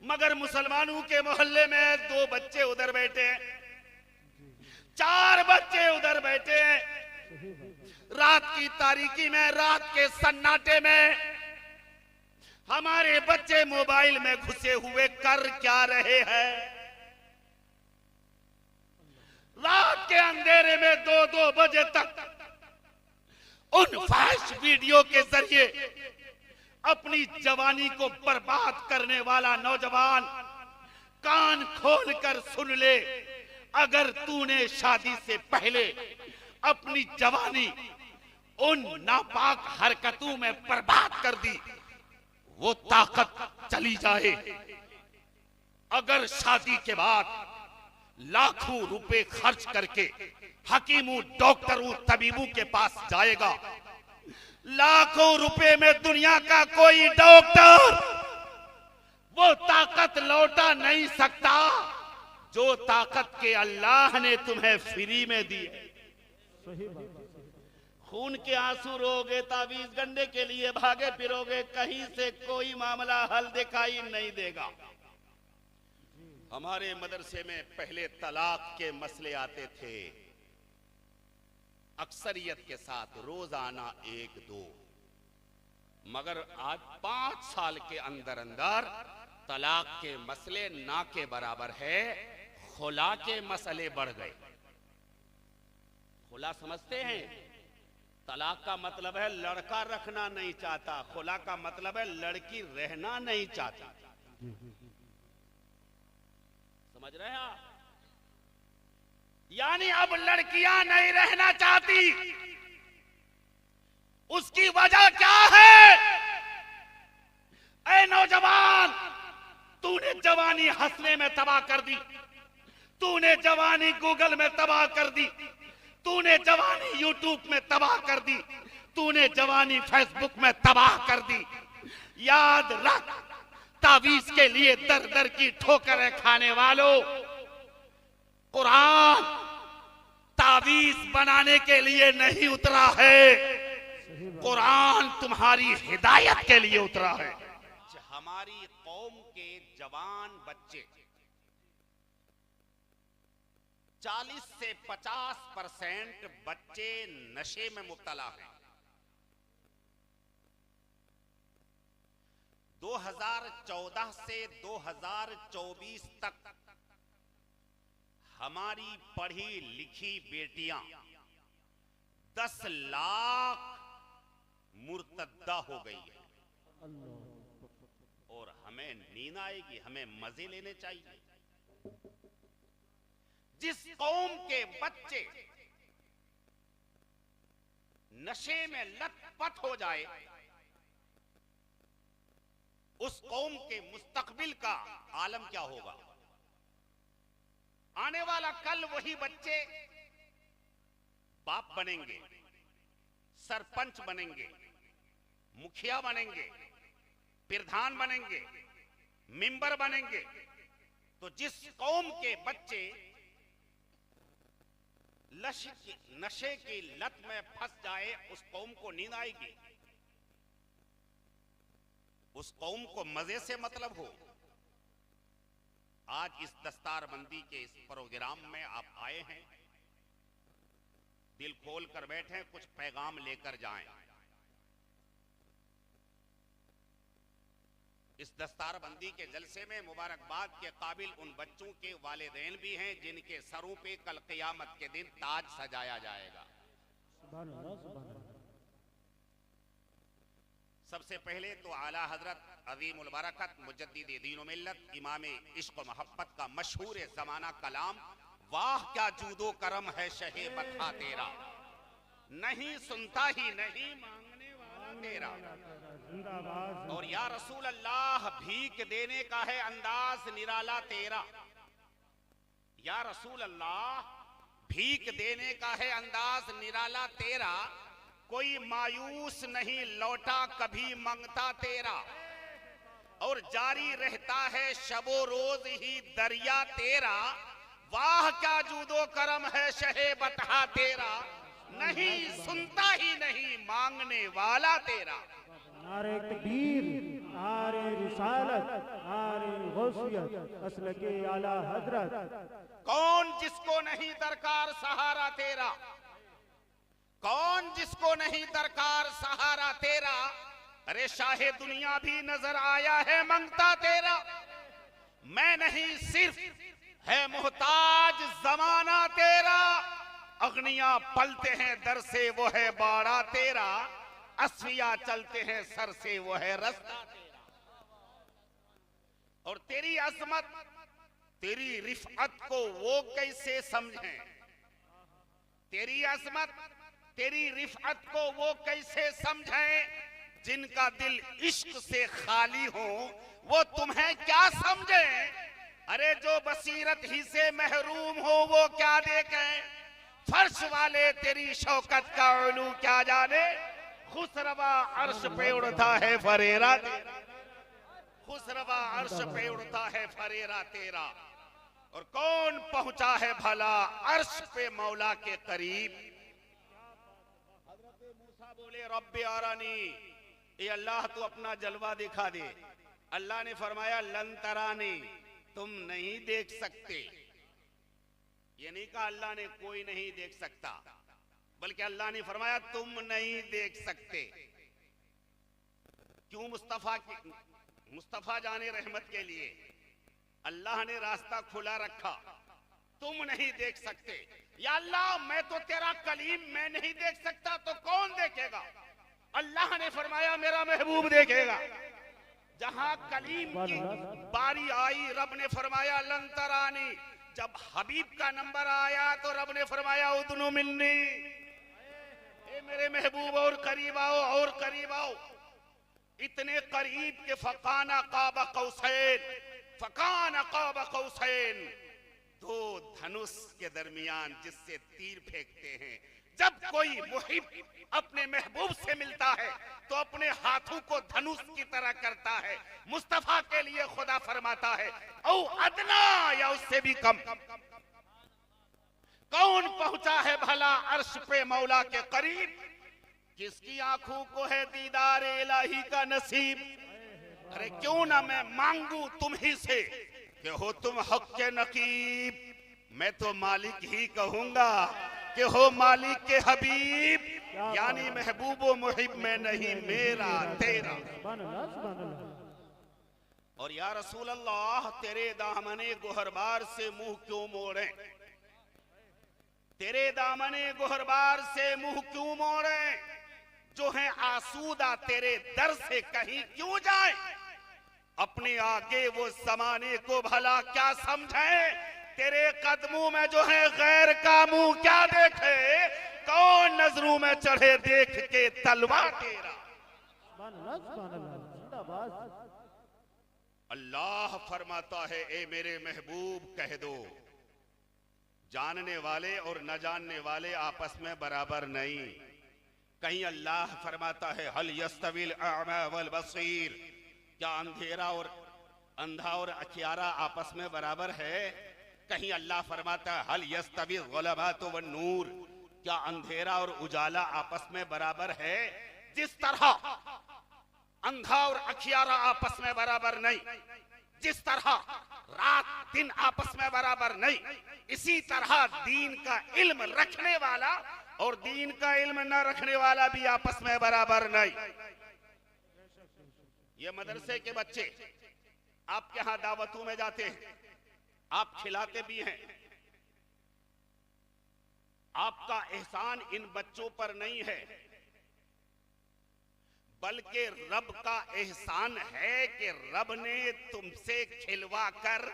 मगर मुसलमानों के मोहल्ले में 2 बच्चे उधर बैठे हैं, 4 बच्चे उधर बैठे हैं। रात की तारीकी में, रात के सन्नाटे में हमारे बच्चे मोबाइल में घुसे हुए कर क्या रहे हैं? रात के अंधेरे में 2-2 बजे तक उन फैश वीडियो के जरिए अपनी जवानी को बर्बाद करने वाला नौजवान कान खोलकर सुन ले। अगर तूने शादी से पहले अपनी जवानी उन नापाक हरकतों में बर्बाद कर दी, वो ताकत चली जाए। अगर शादी के बाद लाखों रुपए खर्च करके हकीमों, डॉक्टरों, तबीबों के पास जाएगा, लाखों रुपए में दुनिया का कोई डॉक्टर वो ताकत लौटा नहीं सकता जो ताकत के अल्लाह ने तुम्हें फ्री में दी है। खून के आंसू रोगे, तावीज गंडे के लिए भागे फिरोगे, कहीं से कोई मामला हल दिखाई नहीं देगा। हमारे मदरसे में पहले तलाक के मसले आते थे, अक्सरियत के साथ रोजाना 1-2, मगर आज 5 साल के अंदर अंदर तलाक के मसले ना के बराबर है, खुला के मसले बढ़ गए। खुला समझते हैं? तलाक का मतलब है लड़का रखना नहीं चाहता, खुला का मतलब है लड़की रहना नहीं चाहती। समझ रहे हैं आप? यानी अब लड़कियां नहीं रहना चाहती। उसकी वजह क्या है? ऐ नौजवान, तूने जवानी हंसने में तबाह कर दी, तूने जवानी गूगल में तबाह कर दी, तूने जवानी यूट्यूब में तबाह कर दी, तूने जवानी फेसबुक में तबाह कर दी। याद रख, तावीज के लिए दर दर की ठोकरें खाने वालों, कुरान तावीज बनाने के लिए नहीं उतरा है, कुरान तुम्हारी हिदायत के लिए उतरा है। हमारी कौम के जवान बच्चे 40 से 50% बच्चे नशे में मुब्तला हैं। 2014 से 2024 तक हमारी पढ़ी लिखी बेटियां 10 लाख मुर्तद्दा हो गई है। और हमें नींद आएगी, हमें मजे लेने चाहिए। जिस कौम के बच्चे नशे में लथपथ हो जाए, उस कौम के मुस्तकबिल का आलम क्या होगा? आने वाला कल वही बच्चे बाप बनेंगे, सरपंच बनेंगे, मुखिया बनेंगे, प्रधान बनेंगे, मेंबर बनेंगे। तो जिस कौम के बच्चे नशे की लत में फंस जाए, उस कौम को नींद आएगी, उस कौम को मजे से मतलब हो। आज इस दस्तारबंदी के इस प्रोग्राम में आप आए हैं, दिल खोल कर बैठे, कुछ पैगाम लेकर जाएं। इस दस्तारबंदी के जलसे में मुबारकबाद के काबिल उन बच्चों के वालिदैन भी हैं जिनके सरों पे कल क़यामत के दिन ताज सजाया जाएगा। सुभान अल्लाह, सुभान अल्लाह। सबसे पहले तो आला हजरत अज़ीमुल बरकत मुजद्दिद दीन व मिल्लत इमाम इश्क व मोहब्बत का मशहूर ज़माना कलाम, वाह क्या जूदो करम है शहे बता तेरा, नहीं सुनता ही नहीं मांगने वाला तेरा। और या रसूल अल्लाह, भीख देने का है अंदाज निराला तेरा। या रसूल अल्लाह, भीख देने का है अंदाज निराला तेरा, कोई मायूस नहीं लौटा कभी मंगता तेरा। और जारी रहता है शबो रोज ही दरिया तेरा, वाह क्या जूदो करम है शहे बता तेरा, नहीं सुनता ही नहीं मांगने वाला तेरा। नारे तकबीर, नारे रिसालत, नारे गौसियत असल के आला हजरत। कौन जिसको नहीं दरकार सहारा तेरा, कौन जिसको नहीं दरकार सहारा तेरा। अरे शाहे दुनिया भी नजर आया है मंगता तेरा। मैं नहीं सिर्फ है मोहताज जमाना तेरा। अग्निया पलते हैं दर से वो है बाड़ा तेरा। असफिया चलते हैं सर से वो है रास्ता तेरा। और तेरी अजमत तेरी रिफअत को वो कैसे समझें, तेरी अजमत तेरी रिफअत को वो कैसे समझें। जिनका दिल इश्क से खाली हो वो तुम्हें क्या समझें। अरे जो बसीरत ही से महरूम हो वो क्या देखें। फर्श वाले तेरी शौकत का उलू क्या जाने। खुसरवा अर्श पे उड़ता है फरेरा तेरा, खुसरवा अर्श पे उड़ता है फरेरा तेरा। और कौन पहुंचा है भला अर्श पे मौला के करीब। हजरत मूसा बोले रब्बे आरानी, ये अल्लाह तू अपना जलवा दिखा दे। अल्लाह ने फरमाया लन तरानी, तुम नहीं देख सकते। ये नहीं कहा अल्लाह ने कोई नहीं देख सकता, बल्कि अल्लाह ने फरमाया तुम नहीं देख सकते। क्यों? मुस्तफा जाने रहमत के लिए अल्लाह ने रास्ता खुला रखा। तुम नहीं देख सकते। या अल्लाह मैं तो तेरा कलीम मैं नहीं देख सकता तो कौन देखेगा। अल्लाह ने फरमाया मेरा महबूब देखेगा। जहां कलीम की बारी आई रब ने फरमाया लन तरानी। जब हबीब का नंबर आया तो रब ने फरमाया उदनु मिन्नी, ए मेरे महबूब और करीब आओ और करीब आओ। इतने करीब के फकाना काबा कौसैन, फकाना काबा कौसैन, दो धनुष के दरमियान जिससे तीर फेंकते हैं। जब कोई मुहिब अपने महबूब से मिलता है तो अपने हाथों को धनुष की तरह करता है। मुस्तफा के लिए खुदा फरमाता है औ अदना या उससे भी कम। कौन पहुंचा है भला अर्श पे मौला के करीब। किसकी आंखों को है दीदार इलाही का नसीब। अरे क्यों ना मैं मांगू तुम ही से कि हो तुम हक के नकीब। मैं तो मालिक ही कहूंगा कि हो मालिक के हबीब, यानी महबूब व मुहिब में नहीं मेरा तेरा। और या रसूल अल्लाह तेरे दामने गोहरबार से मुंह क्यों मोड़े, तेरे दामने गोहरबार से मुंह क्यों मोड़े। जो है आसूदा तेरे दर से कहीं क्यों जाए। अपने आगे वो जमाने को भला क्या समझे। तेरे कदमों में जो है गैर का मुंह क्या देखे। कौन नजरों में चढ़े देख के तलवार तेरा। अल्लाह फरमाता है ए मेरे महबूब कह दो, जानने वाले और न जानने वाले आपस में बराबर नहीं। कहीं अल्लाह फरमाता है हल यस्तविल अअमा वल बसीर, क्या अंधेरा और अंधा और अखियारा आपस में बराबर है। कहीं अल्लाह फरमाता है हल यस्तविल ग़ुलमात वन नूर, क्या अंधेरा और उजाला आपस में बराबर है। जिस तरह अंधा और अखियारा आपस में बराबर नहीं, जिस तरह रात दिन आपस में बराबर नहीं, इसी तरह दीन का इल्म रखने वाला और दीन का इल्म न रखने वाला भी आपस में बराबर नहीं। ये मदरसे के बच्चे आपके यहां दावतों में जाते हैं, आप खिलाते भी हैं। आपका एहसान इन बच्चों पर नहीं है, बल्कि रब का एहसान है कि रब ने तुमसे खिलवा कर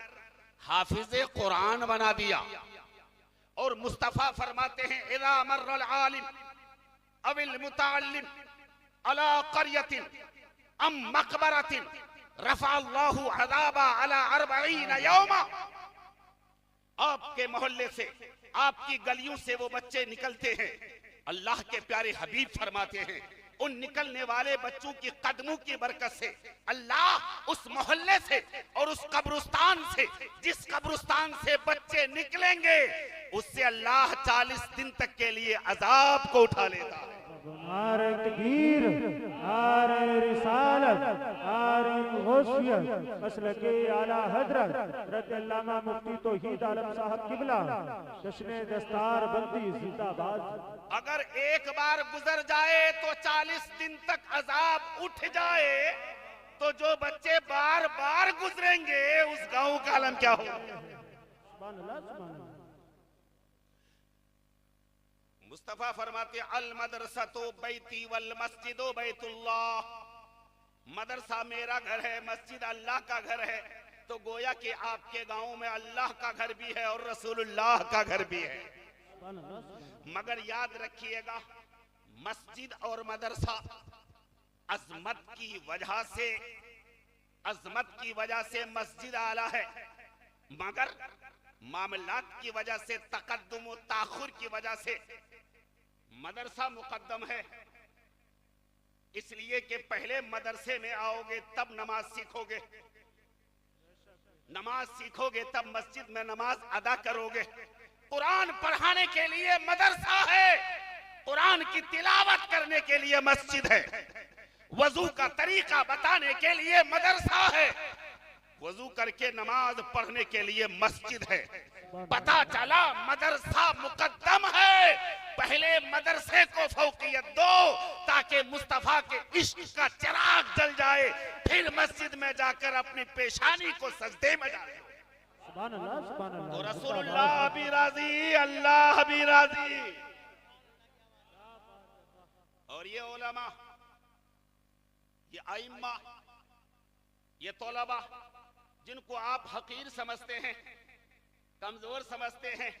हाफिज़े कुरान बना दिया। और मुस्तफा फरमाते हैं इज़ा मर्रल आलिम अविल मुतअल्लिम अला क़रयतिन अम मक़बरतिन रफ़अ अल्लाहु अज़ाबा अला 40 यौमा। आपके मोहल्ले से आपकी गलियों से वो बच्चे निकलते हैं, अल्लाह के प्यारे हबीब फरमाते हैं उन निकलने वाले बच्चों की कदमों की बरकत से अल्लाह उस मोहल्ले से और उस कब्रिस्तान से, जिस कब्रिस्तान से बच्चे निकलेंगे, उससे अल्लाह 40 दिन तक के लिए अजाब को उठा लेता है। नारे तकबीर, नारे रिसालत, नारे गौसियत, मसलके आला हजरत रज़ियल्लाहु मुफ्ती तौहीद आलम साहब किबला जश्न दस्तार बंदी जिंदाबाद। अगर एक बार गुजर जाए तो 40 दिन तक अजाब उठ जाए, तो जो बच्चे बार बार गुजरेंगे उस गांव का आलम क्या हो? सुभान अल्लाह, सुभान अल्लाह। मुस्तफा फरमाते अल मदरसतु बैती वल मस्जिदु बैतुल्लाह, मदरसा मेरा घर है, मस्जिद अल्लाह का घर है। तो गोया कि आपके गांव में अल्लाह का घर भी है और रसूलुल्लाह का घर भी है। मगर याद रखिएगा, मस्जिद और मदरसा अजमत की वजह से मस्जिद आला है, मगर मामलात की वजह से, तकद्दुम और ताखुर की वजह से मदरसा मुकद्दम है। इसलिए कि पहले मदरसे में आओगे तब नमाज सीखोगे, नमाज सीखोगे तब मस्जिद में नमाज अदा करोगे। कुरान पढ़ाने के लिए मदरसा है, कुरान की तिलावत करने के लिए मस्जिद है, वजू का तरीका बताने के लिए मदरसा है, वजू करके नमाज पढ़ने के लिए मस्जिद है। पता चला मदरसा मुकद्दम है, पहले मदरसे को फौकियत दो ताकि मुस्तफा के इश्क का चिराग जल जाए, फिर मस्जिद में जाकर अपनी पेशानी को सजदे में डाले। सुभान अल्लाह, सुभान अल्लाह। तो रसूलुल्लाह भी राजी, अल्लाह भी राजी। और ये उलमा, ये आइम्मा, ये तौलबा जिनको आप हकीर समझते हैं, कमजोर समझते हैं,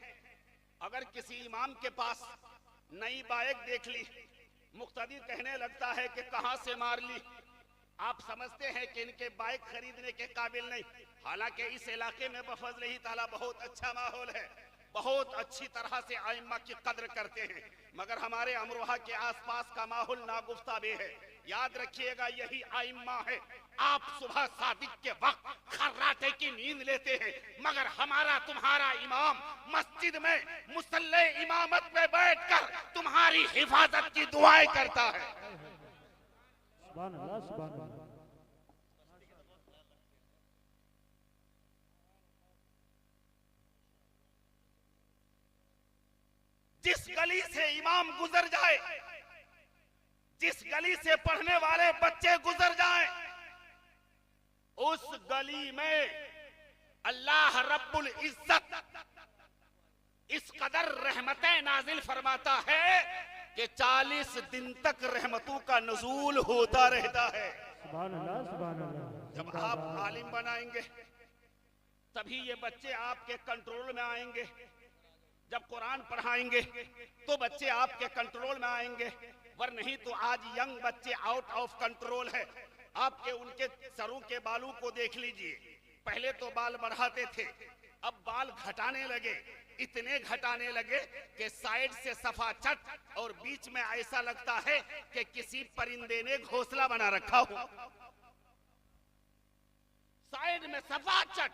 अगर किसी इमाम के पास नई बाइक देख ली, मुक्तदी कहने लगता है कि कहां से मार ली, आप समझते हैं कि इनके बाइक खरीदने के काबिल नहीं। हालांकि इस इलाके में बफज़्ल ताला बहुत अच्छा माहौल है, बहुत अच्छी तरह से आइम्मा की कद्र करते हैं, मगर हमारे अमरोहा के आसपास का माहौल नागुफ्ताबे है। याद रखिएगा, यही आइम्मा है। आप सुबह सादिक के वक्त खर्राटे की नींद लेते हैं, मगर हमारा तुम्हारा इमाम मस्जिद में मुसल्ले इमामत में बैठकर तुम्हारी हिफाजत की दुआएं करता है। सुभान अल्लाह, सुभान अल्लाह। जिस गली से इमाम गुजर जाए, जिस गली से पढ़ने वाले बच्चे गुजर जाएं, उस गली में अल्लाह रब्बुल इज्जत इस कदर रहमतें नाजिल फरमाता है कि 40 दिन तक रहमतों का नुज़ूल होता रहता है। सुभान अल्लाह, सुभान अल्लाह। जब आप आलिम बनाएंगे तभी ये बच्चे आपके कंट्रोल में आएंगे। जब कुरान पढ़ाएंगे तो बच्चे आपके कंट्रोल में आएंगे, वर नहीं तो आज यंग बच्चे आउट ऑफ कंट्रोल है। आपके उनके सरों के बालों को देख लीजिए, पहले तो बाल बढ़ाते थे, अब बाल घटाने लगे, इतने घटाने लगे कि साइड से सफा चट और बीच में ऐसा लगता है कि किसी परिंदे ने घोंसला बना रखा हो। साइड में सफा चट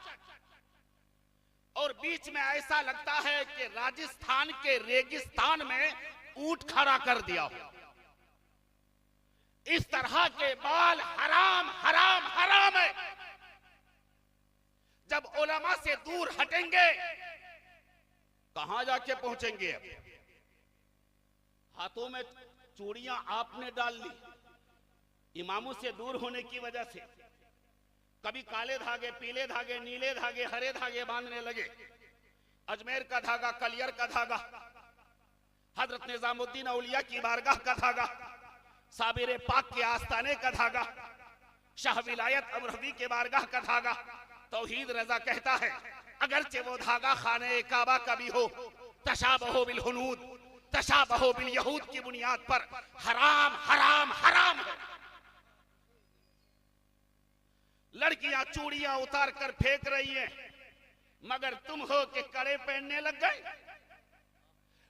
और बीच में ऐसा लगता है कि राजस्थान के रेगिस्तान में ऊंट खड़ा कर दिया हो। इस तरह के बाल हराम हराम हराम है। जब उलमा से दूर हटेंगे कहां जाके पहुंचेंगे? अब हाथों में चूड़ियां आपने डाल ली इमामों से दूर होने की वजह से। कभी काले धागे, पीले धागे, नीले धागे, हरे धागे बांधने लगे। अजमेर का धागा, कलियर का धागा, हजरत निजामुद्दीन औलिया की बारगाह का धागा, साबिर पाक के आस्ताने का धागा, शाह विलायत अमरहदी के बारगाह का धागा। तौहीद रजा कहता है अगरचे वो धागा खाने काबा का भी हो, तशाबहो बिल हुनूद, तशाबहो बिल यहूद की बुनियाद पर हराम हराम हराम है। लड़कियां चूड़ियां उतार कर फेंक रही हैं, मगर तुम हो कि कड़े पहनने लग गए।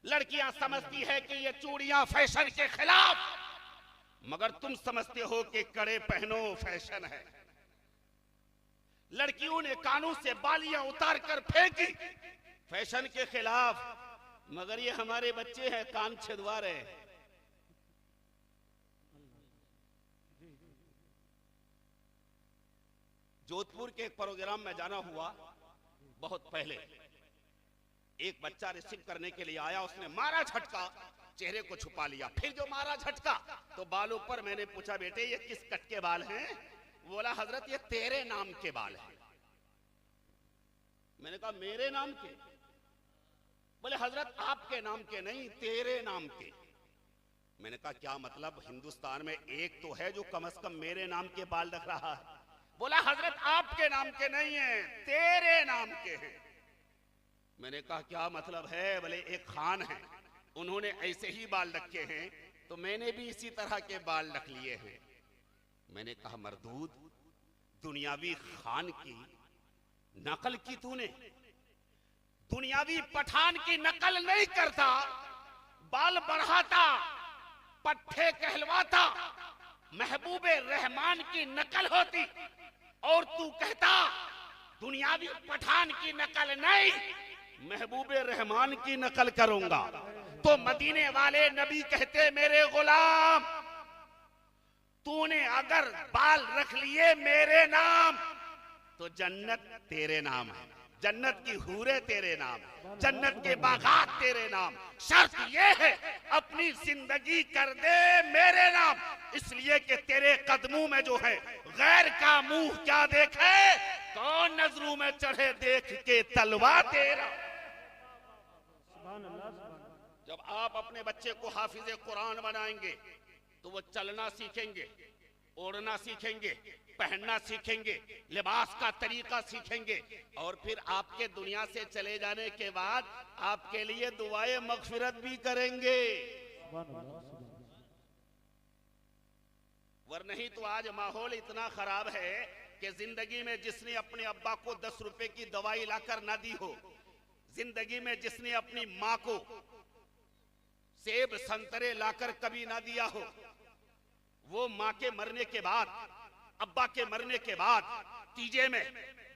लड़कियां समझती है कि ये चूड़ियां फैशन के खिलाफ, मगर तुम समझते हो कि कड़े पहनो फैशन है। लड़कियों ने कानों से बालियां उतार कर फेंकी फैशन के खिलाफ, मगर ये हमारे बच्चे हैं कान छिदवा रहे। जोधपुर के एक प्रोग्राम में जाना हुआ बहुत पहले। एक बच्चा रिसीव करने के लिए आया, उसने मारा झटका, चेहरे को छुपा लिया। फिर जो मारा झटका तो बालों पर मैंने पूछा, बेटे ये किस कट के बाल हैं? बोला हजरत ये तेरे नाम के बाल हैं। मैंने कहा मेरे नाम के? बोले हजरत आपके नाम के नहीं, तेरे नाम के। मैंने कहा क्या मतलब? हिंदुस्तान में एक तो है जो कम से कम मेरे नाम के बाल रख रहा है। बोला हजरत आपके नाम के नहीं है, तेरे नाम के हैं। मैंने कहा क्या मतलब है? बोले एक खान है, उन्होंने ऐसे ही बाल रखे हैं, तो मैंने भी इसी तरह के बाल रख लिए हैं। मैंने कहा मरदूद, दुनियावी खान की नकल की तूने, दुनियावी पठान की नकल नहीं करता, बाल बढ़ाता, पट्टे कहलवाता, महबूबे रहमान की नकल होती, और तू कहता दुनियावी पठान की नकल नहीं, महबूबे रहमान की नकल करूंगा। तो मदीने वाले नबी कहते मेरे गुलाम, तूने अगर बाल रख लिए मेरे नाम तो जन्नत तेरे नाम है, जन्नत की हूरे तेरे नाम, जन्नत के बागात तेरे नाम। शर्त ये है अपनी जिंदगी कर दे मेरे नाम, इसलिए कि तेरे कदमों में जो है गैर का मुंह क्या देखे, कौन नजरों में चढ़े देख के तलवा तेरा। जब आप अपने बच्चे को हाफिज कुरान बनाएंगे तो वो चलना सीखेंगे, ओढ़ना सीखेंगे, पहनना सीखेंगे, लिबास का तरीका सीखेंगे, और फिर आपके दुनिया से चले जाने के बाद आपके लिए दुआए मगफिरत भी करेंगे। वरना ही तो आज माहौल इतना खराब है कि जिंदगी में जिसने अपने अब्बा को 10 रुपए की दवाई लाकर ना दी हो, जिंदगी में जिसने अपनी माँ को सेब संतरे लाकर कभी ना दिया हो, वो माँ के मरने के बाद, अब्बा के मरने के बाद तीजे में,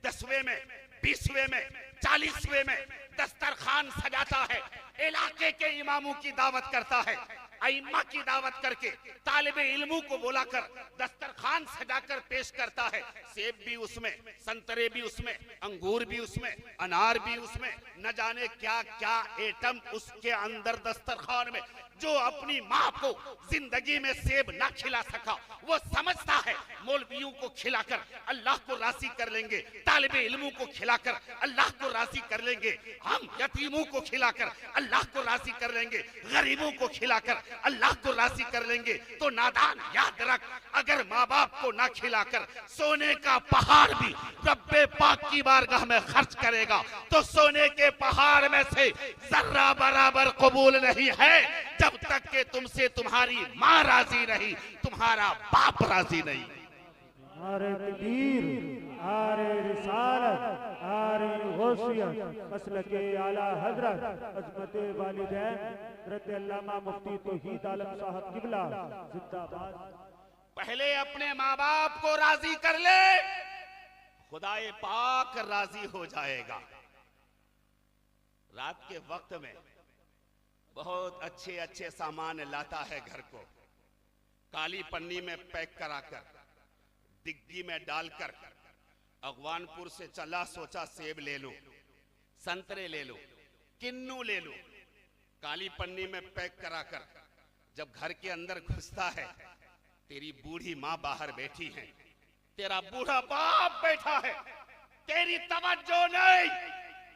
10वें में, 20वें में, 40वें में दस्तरखान सजाता है, इलाके के इमामों की दावत करता है, अइम्मा की दावत करके तालिबे इल्मों को बुलाकर दस्तरखान सजाकर पेश करता है। सेब भी उसमें, संतरे भी उसमें, अंगूर भी उसमें, अनार भी उसमें, न जाने क्या क्या एटम उसके अंदर दस्तरखान में। जो अपनी माँ को जिंदगी में सेब ना खिला सका, वो समझता है मौलवियों को खिलाकर अल्लाह को राजी कर लेंगे, तालिबे इल्मों को खिलाकर अल्लाह को राजी कर लेंगे, हम यतीमों को खिलाकर अल्लाह को राजी कर लेंगे, गरीबों को खिलाकर अल्लाह को राजी कर लेंगे। तो नादान याद रख, अगर माँ बाप को ना खिलाकर सोने का पहाड़ भी रब्बे पाक की बारगाह में खर्च करेगा तो सोने के पहाड़ में से जर्रा बराबर कबूल नहीं है, जब तक के तुमसे तुम्हारी माँ राजी नहीं, तुम्हारा बाप राजी नहीं। आरे तकबीर, आरे रिसालत, आरे गौसियत, मसलके आला हजरत अज़मत वालिदैन हज़रत अल्लामा मुफ्ती तौहीद आलम साहब किबला जिंदाबाद। पहले अपने माँ बाप को राजी कर ले, खुदाए पाक राजी हो जाएगा। रात के वक्त में बहुत अच्छे अच्छे सामान लाता है घर को, काली पन्नी में पैक कराकर, डिग्गी में डालकर अगवानपुर से चला, सोचा सेब ले लो, संतरे ले लो, किन्नू ले लो, काली पन्नी में पैक कराकर जब घर के अंदर घुसता है, तेरी बूढ़ी माँ बाहर बैठी है, तेरा बूढ़ा बाप बैठा है, तेरी तवज्जो नहीं,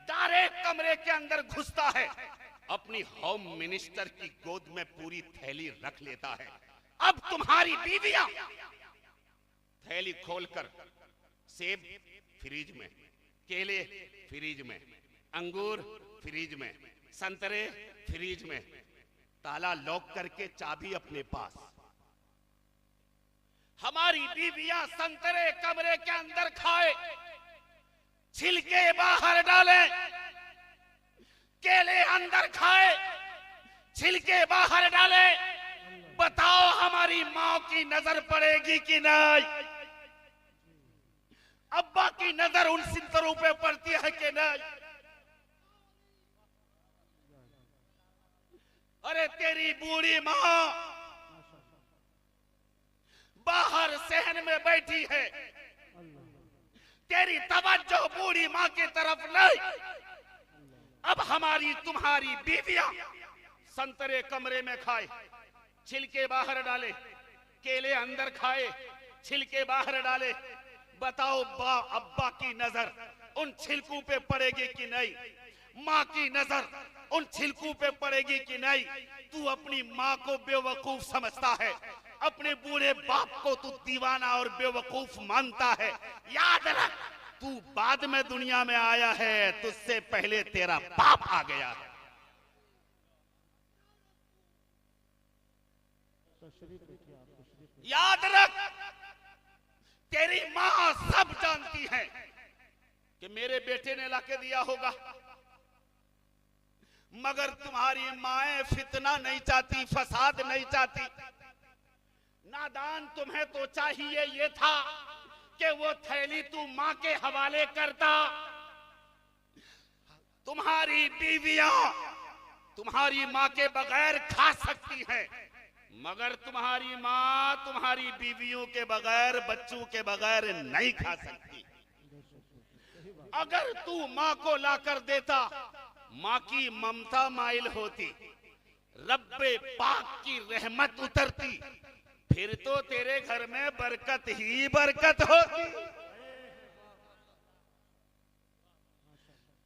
डायरेक्ट कमरे के अंदर घुसता है, अपनी होम मिनिस्टर की गोद में पूरी थैली रख लेता है। अब तुम्हारी बीवियां थैली खोलकर सेब फ्रिज में, केले फ्रिज में, अंगूर फ्रिज में, संतरे फ्रिज में, ताला लॉक करके चाबी अपने पास। हमारी बीवियां संतरे कमरे के अंदर खाए, छिलके बाहर डाले, केले अंदर खाए, छिलके बाहर डाले। बताओ हमारी माँ की नजर पड़ेगी कि नहीं? अब्बा की नजर उन सिंतरों पे पड़ती है कि नहीं? अरे तेरी बूढ़ी माँ बाहर सहन में बैठी है, तेरी तवज्जो बूढ़ी माँ की तरफ नहीं। अब हमारी तुम्हारी बीवियां संतरे कमरे में खाए, छिलके बाहर डाले, केले अंदर खाए, छिलके बाहर डाले। बताओ अब्बा की नजर उन छिलकों पे पड़ेगी कि नहीं? माँ की नजर उन छिलकों पे पड़ेगी कि नहीं? तू अपनी माँ को बेवकूफ समझता है, अपने बूढ़े बाप को तू दीवाना और बेवकूफ मानता है। याद रख, तू बाद में दुनिया में आया है, तुझसे पहले तेरा बाप आ गया है। याद रख, तेरी माँ सब जानती है कि मेरे बेटे ने लाके दिया होगा, मगर तुम्हारी माएं फितना नहीं चाहती, फसाद नहीं चाहती। नादान, तुम्हें तो चाहिए ये था कि वो थैली तू माँ के हवाले करता। तुम्हारी बीवियां तुम्हारी माँ के बगैर खा सकती हैं, मगर तुम्हारी माँ तुम्हारी बीवियों के बगैर, बच्चों के बगैर नहीं खा सकती। अगर तू माँ को लाकर देता, माँ की ममता माइल होती, रब्बे पाक की रहमत उतरती, फिर तो तेरे घर में बरकत ही बरकत होती।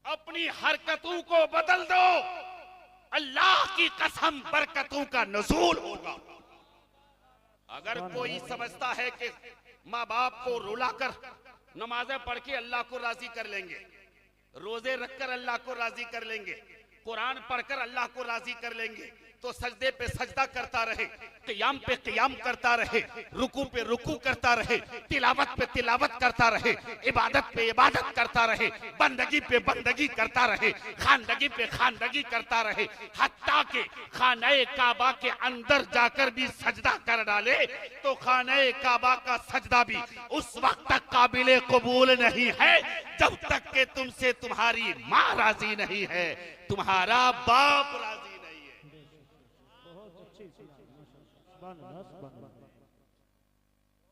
अपनी हरकतों को बदल दो, अल्लाह की कसम बरकतों का नुज़ूल होगा। अगर कोई समझता है कि माँ बाप को रुलाकर नमाजें पढ़ के अल्लाह को राजी कर लेंगे, रोजे रखकर अल्लाह को राजी कर लेंगे, कुरान पढ़कर अल्लाह को राजी कर लेंगे, तो सजदे पे सजदा करता रहे, क़ियाम पे क़ियाम करता रहे, रुकू पे रुकू करता रहे, तिलावत पे तिलावत करता रहे, इबादत पे इबादत करता रहे, बंदगी पे बंदगी करता रहे, खानदगी पे खानदगी करता रहे, हत्ता के खाने काबा के अंदर जाकर भी सजदा कर डाले, तो खाने काबा का सजदा भी उस वक्त तक काबिले कबूल नहीं है जब तक के तुमसे तुम्हारी माँ राजी नहीं है, तुम्हारा बाप राजी।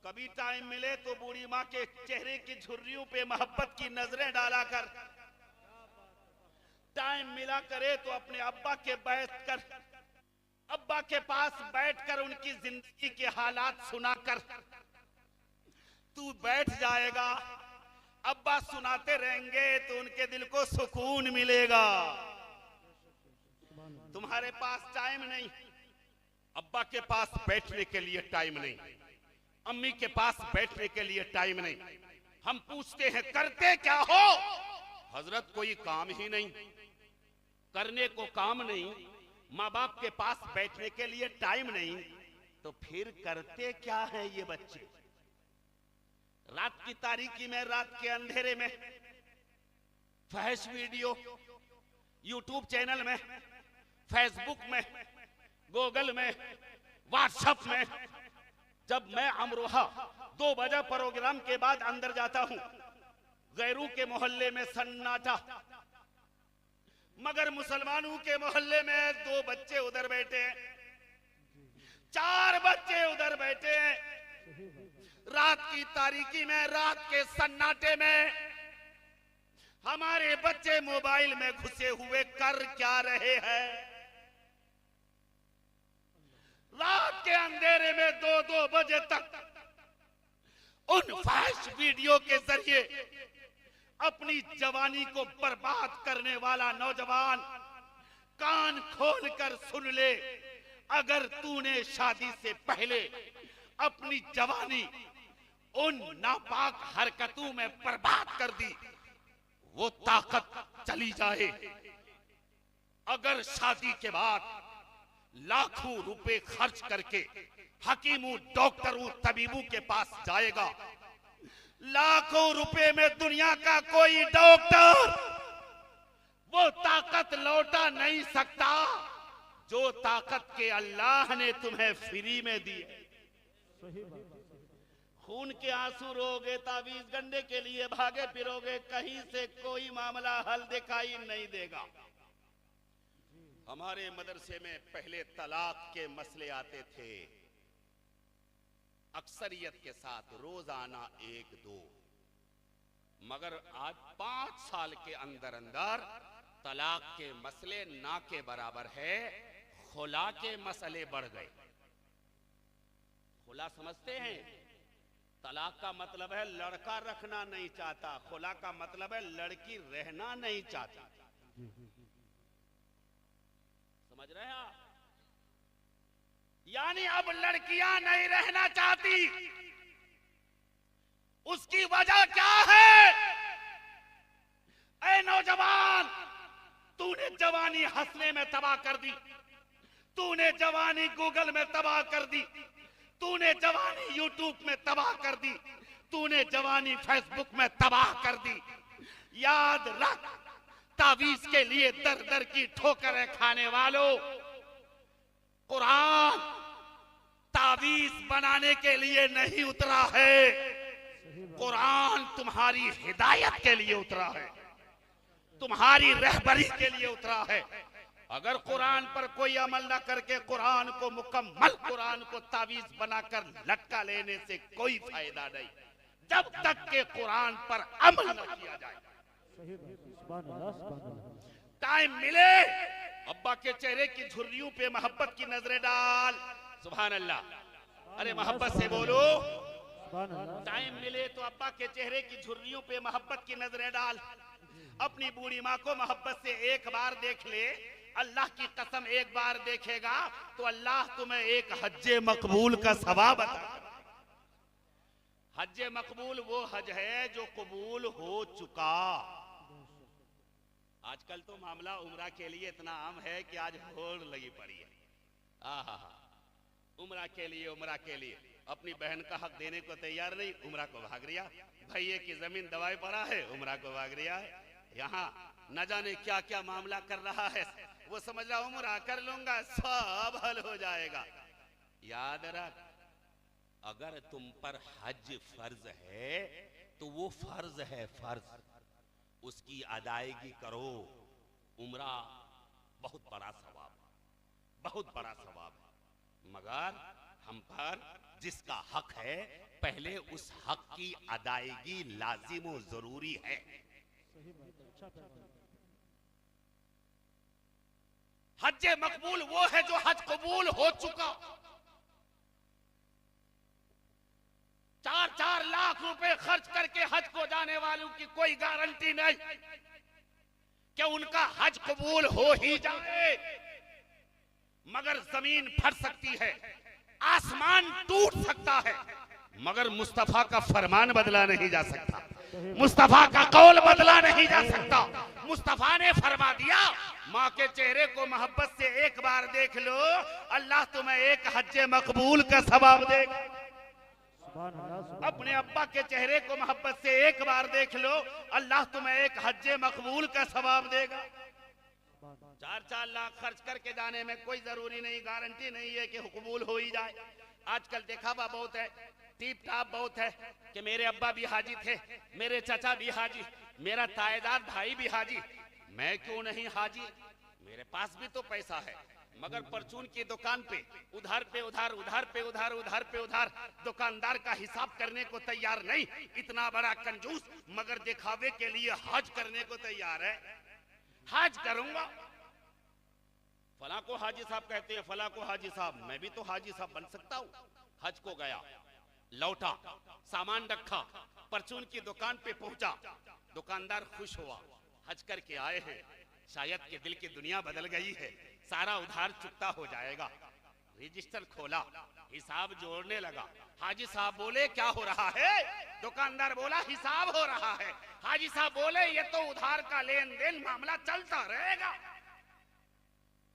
कभी टाइम मिले तो बूढ़ी माँ के चेहरे की झुर्रियों पे मोहब्बत की नजरें डाला कर, टाइम मिला करे तो अपने अब्बा के पास बैठकर उनकी जिंदगी के हालात सुनाकर तू बैठ जाएगा। अब्बा सुनाते रहेंगे तो उनके दिल को सुकून मिलेगा। तुम्हारे पास टाइम नहीं, अब्बा के पास बैठने के लिए टाइम नहीं, अम्मी के पास बैठने के लिए टाइम नहीं। हम पूछते हैं करते क्या हो? हजरत कोई काम ही नहीं, करने को काम नहीं, माँ बाप के पास बैठने के लिए टाइम नहीं, तो फिर करते क्या है ये बच्चे? रात की तारीकी में, रात के अंधेरे में फहश वीडियो यूट्यूब चैनल में, फेसबुक में, गूगल में, व्हाट्सएप में, जब मैं अमरोहा 2 बजे प्रोग्राम के बाद अंदर जाता हूं, गैरों के मोहल्ले में सन्नाटा, मगर मुसलमानों के मोहल्ले में 2 बच्चे उधर बैठे हैं, 4 बच्चे उधर बैठे हैं। रात की तारीकी में, रात के सन्नाटे में हमारे बच्चे मोबाइल में घुसे हुए कर क्या रहे हैं? रात के अंधेरे में 2-2 बजे तक उन फहश वीडियो के जरिए अपनी जवानी को बर्बाद करने वाला नौजवान कान खोलकर सुन ले। अगर तूने शादी से पहले अपनी जवानी उन नापाक हरकतों में बर्बाद कर दी, वो ताकत चली जाए। अगर शादी के बाद लाखों रुपए खर्च करके हकीमों, डॉक्टरों, तबीबों के पास जाएगा, लाखों रुपए में दुनिया का कोई डॉक्टर वो ताकत लौटा नहीं सकता जो ताकत के अल्लाह ने तुम्हें फ्री में दी है। खून के आंसू रोगे, तावीज गंडे के लिए भागे फिरोगे, कहीं से कोई मामला हल दिखाई नहीं देगा। हमारे मदरसे में पहले तलाक के मसले आते थे, अक्सरियत के साथ रोजाना 1-2। मगर आज 5 साल के अंदर अंदर तलाक के मसले ना के बराबर है, खुला के मसले बढ़ गए। खुला समझते हैं? तलाक का मतलब है लड़का रखना नहीं चाहता, खुला का मतलब है लड़की रहना नहीं चाहती। समझ रहे हैं आप? यानी अब लड़कियां नहीं रहना चाहती। उसकी वजह क्या है? ऐ नौजवान, तूने जवानी हंसने में तबाह कर दी, तूने जवानी गूगल में तबाह कर दी, तूने जवानी यूट्यूब में तबाह कर दी, तूने जवानी फेसबुक में तबाह कर दी। याद रख, तावीज के लिए दर दर की ठोकरें खाने वालों, कुरान तावीज बनाने के लिए नहीं उतरा है, कुरान तुम्हारी हिदायत के लिए उतरा है, तुम्हारी रहबरी के लिए उतरा है। अगर कुरान पर कोई अमल न करके कुरान को मुकम्मल कुरान को तावीज बनाकर लटका लेने से कोई फायदा नहीं, जब तक के कुरान पर अमल न किया जाए। टाइम मिले अब्बा के चेहरे की झुर्रियों पे मोहब्बत की नजरें डाल। सुभान अल्लाह, अरे मोहब्बत से बोलो। टाइम मिले तो अब्बा के चेहरे की झुर्रियों पे मोहब्बत की नजरें डाल। अपनी बूढ़ी माँ को मोहब्बत से एक बार देख ले, अल्लाह की कसम एक बार देखेगा तो अल्लाह तुम्हें एक हज्जे मकबूल का सवाब अता करेगा। हज्जे मकबूल वो हज है जो कबूल हो चुका। आजकल तो मामला उम्रा के लिए इतना आम है कि आज होड़ लगी पड़ी है। आहा, उम्रा के लिए अपनी बहन का हक देने को तैयार नहीं, उम्रा को भाग रिया। भैये की जमीन दवाई पड़ा है, उम्रा को भाग रिया है। यहाँ न जाने क्या क्या मामला कर रहा है, वो समझ रहा उम्रा कर लूंगा सब हल हो जाएगा। याद रख, अगर तुम पर हज फर्ज है तो वो फर्ज है, फर्ज उसकी अदायगी करो। उम्रा बहुत बड़ा सवाब, बहुत बड़ा सवाब है, मगर हम पर जिसका हक है पहले उस हक की अदायगी लाजिम और जरूरी है। हज्जे मकबूल वो है जो हज कबूल हो चुका। 4-4 लाख रुपए खर्च करके हज को जाने वालों की कोई गारंटी नहीं कि उनका हज कबूल हो ही जाए। मगर जमीन फट सकती है, आसमान टूट सकता है, मगर मुस्तफा का फरमान बदला नहीं जा सकता, मुस्तफा का कौल बदला नहीं जा सकता। मुस्तफा ने फरमा दिया, माँ के चेहरे को मोहब्बत से एक बार देख लो, अल्लाह तुम्हें एक हज्जे मकबूल का सवाब देगा। अपने अब्बा के चेहरे को मोहब्बत से एक बार देख लो, अल्लाह तुम्हें एक हज्जे मकबूल का सवाब देगा। 4-4 लाख खर्च करके जाने में कोई जरूरी नहीं, गारंटी नहीं है कि कबूल हो ही जाए। आजकल दिखावा बहुत है, टीप टाप बहुत है कि मेरे अब्बा भी हाजी थे, मेरे चाचा भी हाजी, मेरा ताएदार भाई भी हाजी, मैं क्यों नहीं हाजी? मेरे पास भी तो पैसा है, मगर परचून की दुकान पे उधार पे उधार, उधार पे उधार, उधार पे उधार, दुकानदार का हिसाब करने को तैयार नहीं। इतना बड़ा कंजूस, मगर दिखावे के लिए हज करने को तैयार है। हज करूंगा, फला को हाजी साहब कहते हैं, फला को हाजी साहब, मैं भी तो हाजी साहब बन सकता हूँ। हज को गया, लौटा, सामान रखा, परचून की दुकान पे पहुंचा, दुकानदार खुश हुआ, हज करके आए हैं, शायद के दिल की दुनिया बदल गई है, सारा उधार चुकता हो जाएगा। रजिस्टर खोला, हिसाब जोड़ने लगा। हाजी साहब बोले क्या हो रहा है? दुकानदार बोला हिसाब हो रहा है। हाजी साहब बोले ये तो उधार का लेन देन मामला चलता रहेगा,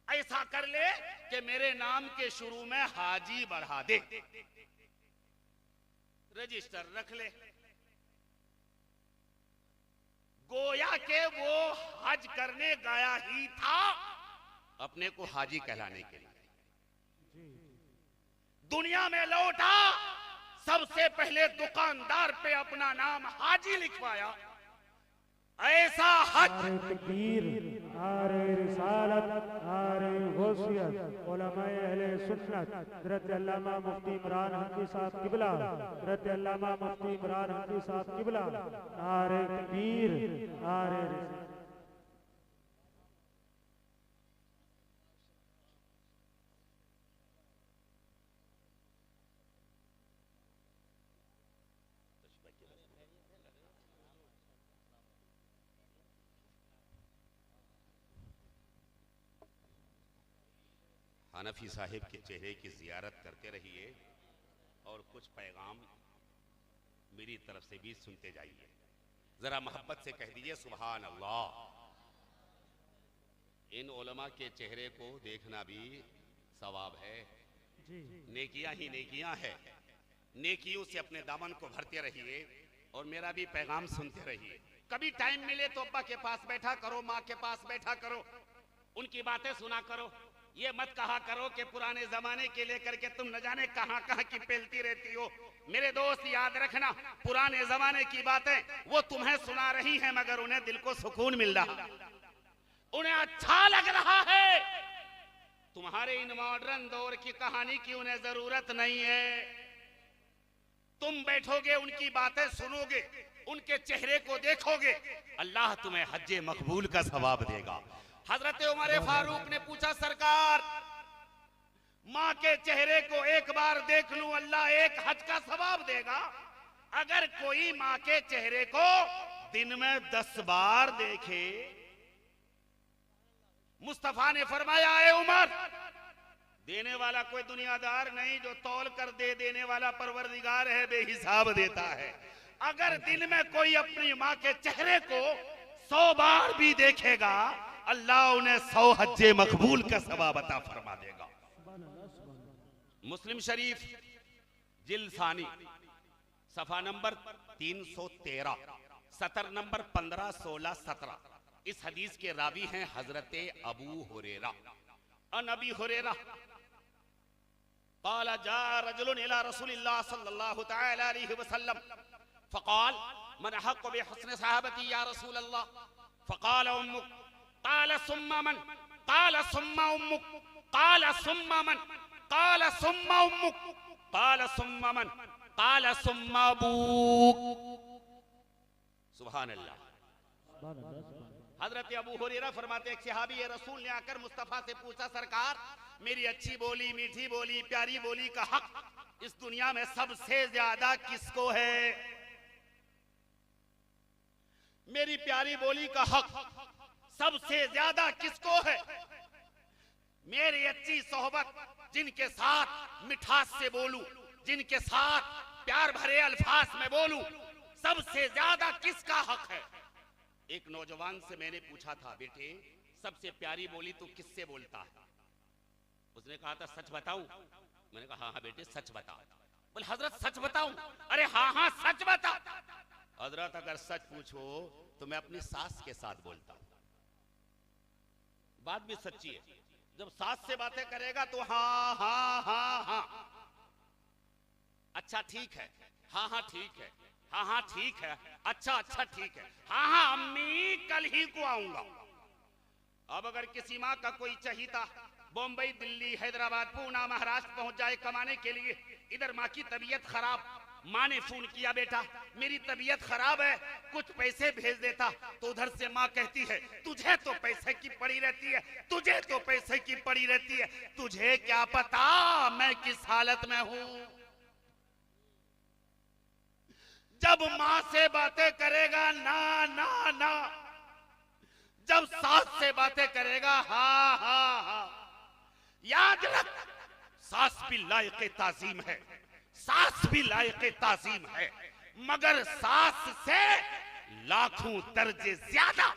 ऐसा कर ले कि मेरे नाम के शुरू में हाजी बढ़ा दे, रजिस्टर रख ले। गोया के वो हज करने गया ही था अपने को हाजी कहलाने के लिए। दुनिया में लौटा, सबसे पहले दुकानदार पे अपना नाम हाजी लिखवाया। ऐ ऐसा हज। नारे तकबीर, नारे रिसालत, नारे गौसियत। उलमाए अहले सुन्नत हज़रत अल्लामा मुफ्ती इमरान हनफी साहब किबला, हज़रत अल्लामा मुफ्ती इमरान हनफी साहब किबला, नारे तकबीर, नारे रिसालत। हनफी साहिब के चेहरे की जियारत करते रहिए और कुछ पैगाम मेरी तरफ से भी सुनते जाइए। जरा मोहब्बत से कह दीजिए सुभान अल्लाह। इन उलमा के चेहरे को देखना भी सवाब है, नेकियां ही नेकियां है। नेकियों से अपने दामन को भरते रहिए और मेरा भी पैगाम सुनते रहिए। कभी टाइम मिले तो अब्बा के पास बैठा करो, माँ के पास बैठा करो, उनकी बातें सुना करो। ये मत कहा करो कि पुराने जमाने के लेकर के तुम न जाने कहां कहां की पेलती रहती हो। मेरे दोस्त याद रखना, पुराने जमाने की बातें वो तुम्हें सुना रही हैं, मगर उन्हें दिल को सुकून मिल रहा, उन्हें अच्छा लग रहा है। तुम्हारे इन मॉडर्न दौर की कहानी की उन्हें जरूरत नहीं है। तुम बैठोगे, उनकी बातें सुनोगे, उनके चेहरे को देखोगे, अल्लाह तुम्हें हज्जे मकबूल का सवाब देगा। हजरत उमर फारूक ने पूछा, सरकार माँ के चेहरे को एक बार देख लूं, अल्लाह एक हज का सवाब देगा? अगर कोई माँ के चेहरे को दिन में 10 बार देखे, मुस्तफा ने फरमाया, ए उमर, देने वाला कोई दुनियादार नहीं, जो तौल कर दे देने वाला परवरदिगार है, बेहिसाब देता है। अगर दिन में कोई अपनी माँ के चेहरे को 100 बार भी देखेगा, अल्लाह उन्हें 100 हज्जे मकबूल का सवाब अता फरमा देगा। मुस्लिम शरीफ जिल्सानी सफा नंबर 313, सतर नंबर 15, 16, 17। इस हदीस के रावी हैं हजरत अबू हुरैरा। अन अबी हुरैरा क़ाल जा रजुलन इला रसूलिल्लाह सल्लल्लाहु तआला अलैहि वसल्लम फ़क़ाल मन अहक़्क़ु बिहुस्नि सहाबती या रसूल अल्लाह फ़क़ाल उम्मुक क़ाल सुम्मा मन क़ाल सुम्मा उम्मुक क़ाल सुम्मा मन क़ाल सुम्मा उम्मुक क़ाल सुम्मा मन क़ाल सुम्मा अबूक। सुभान अल्लाह। हजरत अबू हुरैरा फरमाते हैं, सहाबी रसूल ने आकर मुस्तफा से पूछा, सरकार मेरी अच्छी बोली, मीठी बोली, प्यारी बोली का हक इस दुनिया में सबसे ज्यादा किसको है? मेरी प्यारी बोली का हक सबसे ज्यादा किसको है? मेरी अच्छी सोहबत, जिनके साथ मिठास से बोलूं, जिनके साथ प्यार भरे अल्फाज में बोलूं, सबसे ज्यादा किसका हक है? एक नौजवान से मैंने पूछा था, बेटे सबसे प्यारी बोली तू किससे बोलता है? उसने कहा था, सच बताऊं? मैंने कहा, हाँ हाँ बेटे सच बता। बोले, हजरत सच बताऊं? अरे हाँ हाँ सच बता। हजरत अगर सच पूछो तो मैं अपनी सास के साथ बोलता हूं। बात भी सच्ची है, जब सास से बातें करेगा तो हाँ हाँ हाँ हाँ, अच्छा ठीक है, हाँ हाँ ठीक है, हाँ हाँ ठीक है, अच्छा अच्छा ठीक है, हाँ हाँ अम्मी कल ही को आऊंगा। अब अगर किसी माँ का कोई चहीता बॉम्बई, दिल्ली, हैदराबाद, पूना, महाराष्ट्र पहुंच जाए कमाने के लिए, इधर माँ की तबीयत खराब, माँ ने फोन किया, बेटा मेरी तबीयत खराब है, कुछ पैसे भेज देता, तो उधर से माँ कहती है, तुझे तो पैसे की पड़ी रहती है, तुझे तो पैसे की पड़ी रहती है, तुझे क्या पता मैं किस हालत में हूं। जब माँ से बातें करेगा ना ना ना, जब सास से बातें करेगा हाँ हाँ हाँ। याद रख, सास भी लायक ताजीम है, सास भी लायक ताजीम है, मगर सास से लाखों दर्जे ज्यादा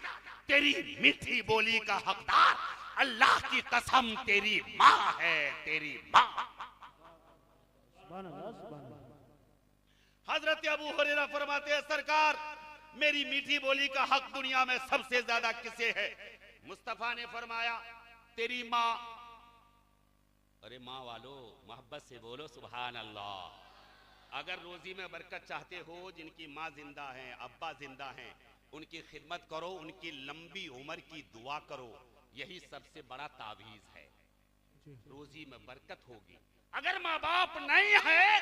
तेरी मीठी बोली का हकदार अल्लाह की कसम तेरी माँ है, तेरी माँ। हजरत अबू हुरैरा फरमाते हैं, सरकार मेरी मीठी बोली का हक दुनिया में सबसे ज्यादा किसे है? मुस्तफा ने फरमाया, तेरी माँ। अरे माँ वालो मोहब्बत से बोलो सुभान अल्लाह। अगर रोजी में बरकत चाहते हो, जिनकी माँ जिंदा है, अब्बा जिंदा हैं, उनकी खिदमत करो, उनकी लंबी उम्र की दुआ करो, यही सबसे बड़ा तावीज है। रोजी में बरकत होगी। अगर माँ बाप नहीं है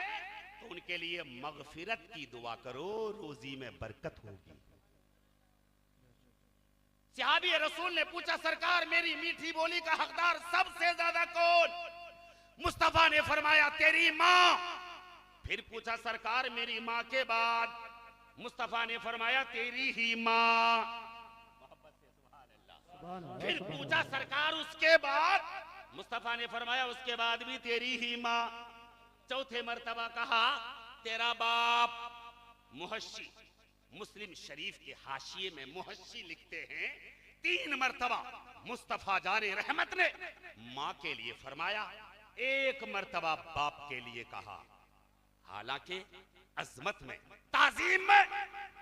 तो उनके लिए मगफिरत की दुआ करो, रोजी में बरकत होगी। सहाबी रसूल ने पूछा, सरकार मेरी मीठी बोली का हकदार सबसे ज्यादा कौन? मुस्तफा ने फरमाया, तेरी माँ। फिर पूछा, सरकार मेरी माँ के बाद? मुस्तफा ने फरमाया, तेरी ही माँ। फिर पूछा, सरकार उसके बाद? मुस्तफा ने फरमाया, उसके बाद भी तेरी ही माँ। चौथे मर्तबा कहा, तेरा बाप। मुहस्सी, मुस्लिम शरीफ के हाशिए में मुहस्सी लिखते हैं, 3 मर्तबा मुस्तफा जाने रहमत ने माँ के लिए फरमाया, 1 मर्तबा बाप के लिए कहा। हालांकि अजमत में, ताजीम में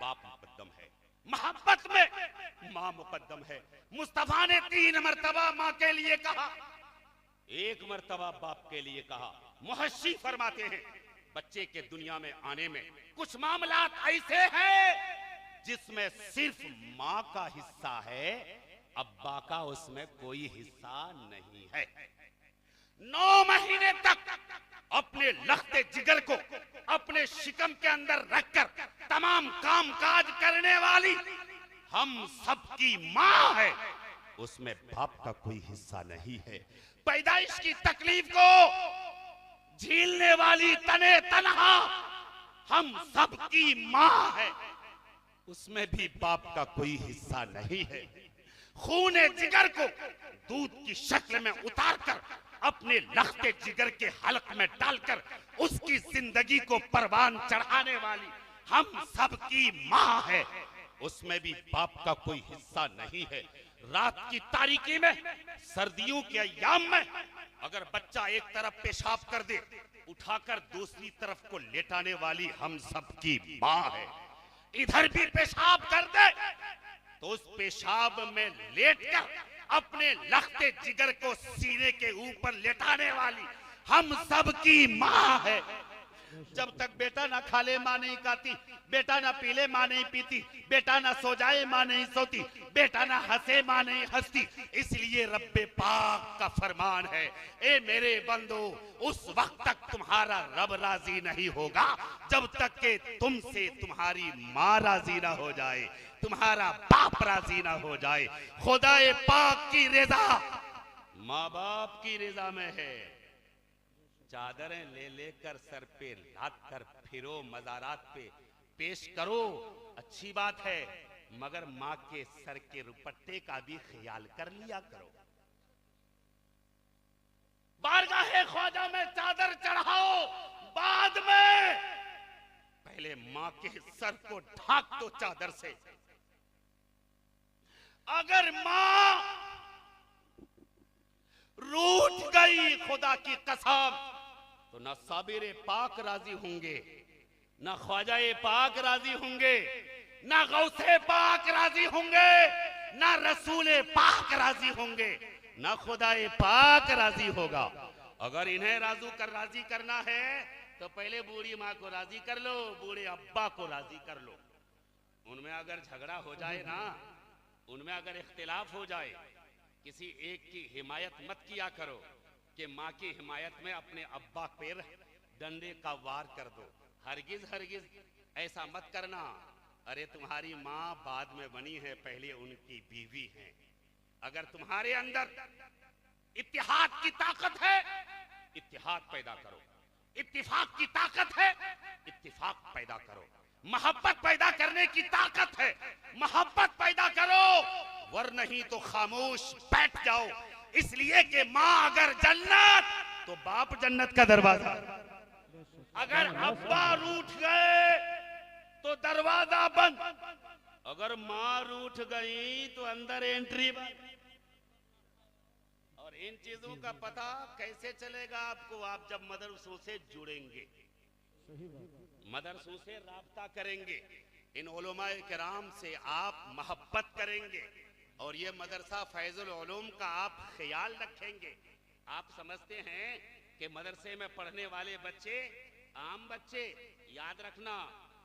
बाप मुकद्दम है, मोहब्बत में माँ मुकद्दम है। मुस्तफा ने 3 मर्तबा माँ के लिए कहा, 1 मर्तबा बाप के लिए कहा। मुहस्सी फरमाते हैं, बच्चे के दुनिया में आने में कुछ मामलात ऐसे हैं जिसमें सिर्फ माँ का हिस्सा है, अब्बा का उसमें कोई हिस्सा नहीं है। 9 महीने तक अपने लख्ते जिगर को अपने शिकम के अंदर रखकर तमाम काम काज करने वाली हम सबकी माँ है, उसमें बाप का कोई हिस्सा नहीं है। पैदाइश की तकलीफ को झीलने वाली तने तनहा हम सबकी माँ है, उसमें भी बाप का कोई हिस्सा नहीं है। खूने जिगर को दूध की शक्ल में उतारकर अपने लख्ते जिगर के हलक में डालकर उसकी जिंदगी को परवान चढ़ाने वाली हम सबकी माँ है, उसमें भी बाप का कोई हिस्सा नहीं है। रात की तारीकी में, सर्दियों के अय्याम में अगर बच्चा एक तरफ पेशाब कर दे, उठाकर दूसरी तरफ को लेटाने वाली हम सबकी माँ है। इधर भी पेशाब कर दे तो उस पेशाब में लेटकर अपने लख्ते जिगर को सीने के ऊपर लेटाने वाली हम सबकी माँ है। जब तक बेटा ना खा ले माँ नहीं खाती, बेटा ना पी ले माँ नहीं पीती, बेटा ना सो जाए माँ नहीं सोती, बेटा ना हंसे माँ नहीं हंसती। इसलिए रब्बे पाक का फरमान है, ए मेरे बंदो, उस वक्त तक तुम्हारा रब राजी नहीं होगा जब तक के तुमसे तुम्हारी माँ राजी ना हो जाए, तुम्हारा बाप राजी ना हो जाए। खुदाए पाक की रज़ा माँ बाप की रज़ा में है। चादरें ले लेकर सर पे लाद कर फिरो मज़ारात पे, पेश करो अच्छी बात है, मगर माँ के सर के रुपट्टे का भी ख्याल कर लिया करो। बारगाहे ख्वाजा में चादर चढ़ाओ, बाद में पहले माँ के सर को ढाक दो चादर से। अगर माँ रूठ गई खुदा की कसम तो न साबिर पाक राजी होंगे, न ख्वाजाए पाक राजी होंगे, न गौसे पाक राजी होंगे, न रसूले पाक राजी होंगे, न खुदाए पाक राजी होगा। अगर इन्हें राजी करना है तो पहले बूढ़ी माँ को राजी कर लो, बूढ़े अब्बा को राजी कर लो। उनमें अगर झगड़ा हो जाए ना, उनमें अगर इख्तिलाफ हो जाए, किसी एक की हिमायत मत किया करो कि माँ की हिमायत में अपने अब्बा पर डंडे का वार कर दो। हरगिज हरगिज ऐसा मत करना। अरे तुम्हारी माँ बाद में बनी है, पहले उनकी बीवी है। अगर तुम्हारे अंदर इत्तिहाद की ताकत है, इत्तिहाद पैदा करो। इत्तिफाक की ताकत है, इत्तिफाक पैदा करो। मोहब्बत पैदा करने की ताकत है, मोहब्बत पैदा करो, वर नहीं तो खामोश बैठ जाओ। इसलिए कि माँ अगर जन्नत तो बाप जन्नत का दरवाजा। अगर अब्बा रूठ गए तो दरवाजा बंद, अगर माँ रूठ गई तो अंदर एंट्री बंद। और इन चीजों का पता कैसे चलेगा आपको? आप जब मदरसों से जुड़ेंगे, मदरसों से राब्ता करेंगे, इन उलमाए किराम से आप मोहब्बत करेंगे और ये मदरसा फैजुल उलूम का आप ख्याल रखेंगे। आप समझते हैं कि मदरसे में पढ़ने वाले बच्चे आम बच्चे, याद रखना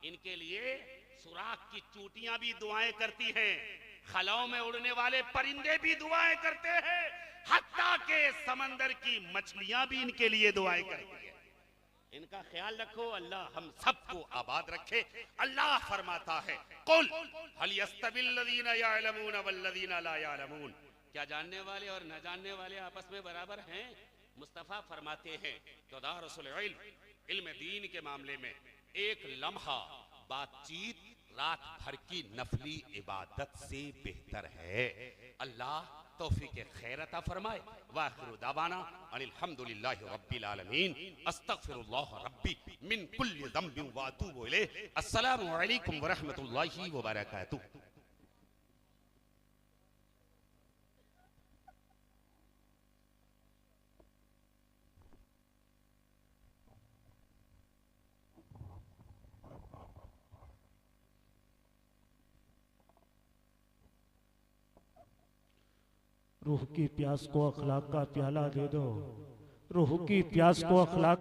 इनके लिए सुराख की चूटियां भी दुआएं करती हैं, खलाओं में उड़ने वाले परिंदे भी दुआएं करते हैं, हत्ता के समंदर की मछलियां भी इनके लिए दुआएं करती हैं। इनका ख्याल रखो, अल्लाह हम सबको आबाद रखे। अल्लाह फरमाता है, कुल हल यस्तविल्लज़ीना यअलमून वल्लज़ीना ला यअलमून, क्या जानने वाले और न जानने वाले आपस में बराबर हैं? मुस्तफ़ा फरमाते हैं, तदारुसुल इल्म दीन के मामले में एक लम्हा बातचीत रात भर की नफली इबादत से बेहतर है। अल्लाह तौफीक खैर अता फरमाए। वाखिरु दावाना अनिल हम्दुलिल्लाहि रब्बिल आलमीन, अस्तगफिरुल्लाह रब्बी मिन कुल्लि ज़ंबिन व अतूबु इलैहि। अस्सलामु अलैकुम व रहमतुल्लाहि व बरकातुहू। रूह की प्यास को अखलाक का प्याला दे दो, रूह की प्यास को अखलाक